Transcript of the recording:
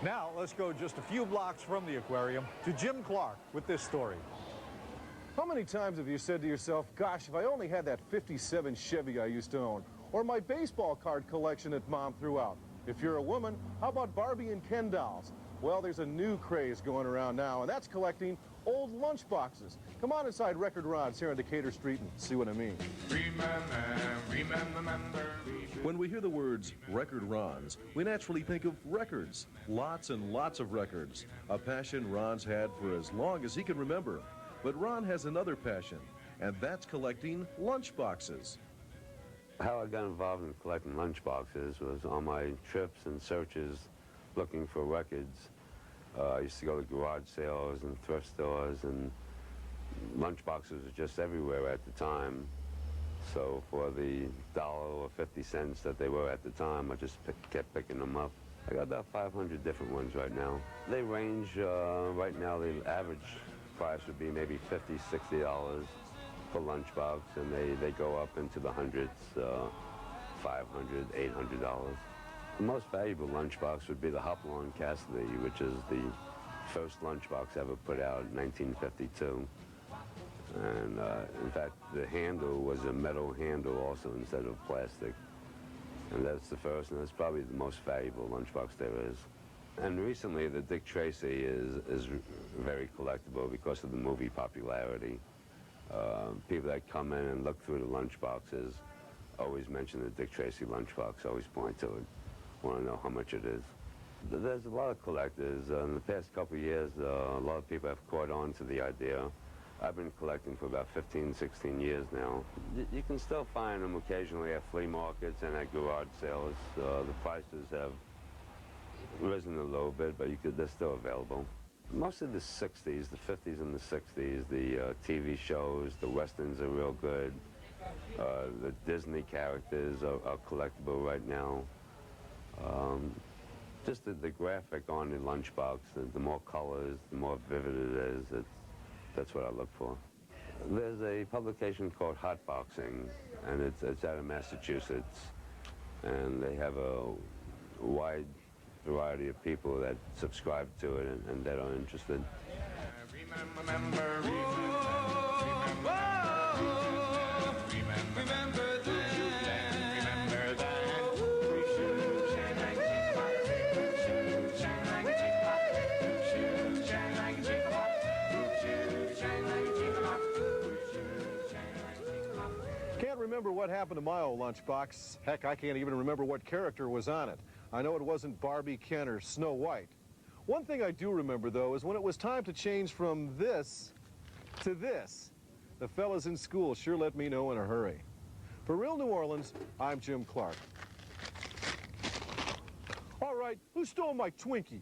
Now, let's go just a few blocks from the aquarium to Jim Clarke with this story. How many times have you said to yourself, gosh, if I only had that 57 Chevy I used to own, or my baseball card collection that Mom threw out? If you're a woman, how about Barbie and Ken dolls? Well, there's a new craze going around now, and that's collecting old lunchboxes. Come on inside Record Ron's here on Decatur Street and see what I mean. When we hear the words Record Ron's, we naturally think of records. Lots and lots of records. A passion Ron's had for as long as he can remember. But Ron has another passion, and that's collecting lunchboxes. How I got involved in collecting lunchboxes was on my trips and searches looking for records. I used to go to garage sales and thrift stores, and lunchboxes were just everywhere at the time. So for the $1 or 50 cents that they were at the time, I just kept picking them up. I got about 500 different ones right now. They range, right now the average price would be maybe $50, $60 per lunchbox, and they go up into the hundreds, $500, $800. The most valuable lunchbox would be the Hopalong Cassidy, which is the first lunchbox ever put out in 1952. And in fact, the handle was a metal handle also instead of plastic. And that's the first, and that's probably the most valuable lunchbox there is. And recently, the Dick Tracy is very collectible because of the movie popularity. People that come in and look through the lunchboxes always mention the Dick Tracy lunchbox, always point to it, want to know how much it is. There's a lot of collectors. In the past couple of years, a lot of people have caught on to the idea. I've been collecting for about 15, 16 years now. You can still find them occasionally at flea markets and at garage sales. The prices have risen a little bit, but they're still available. Most of the 60s, the 50s and the 60s, the TV shows, the westerns are real good. The Disney characters are collectible right now. Just the graphic on the lunchbox, the more colors, the more vivid it is, that's what I look for. There's a publication called Hot Boxing, and it's out of Massachusetts, and they have a wide variety of people that subscribe to it and that are interested. Remember what happened to my old lunchbox. Heck, I can't even remember what character was on it. I know it wasn't Barbie, Ken, or Snow White. One thing I do remember, though, is when it was time to change from this to this. The fellas in school sure let me know in a hurry. For Real New Orleans, I'm Jim Clarke. All right, who stole my Twinkie?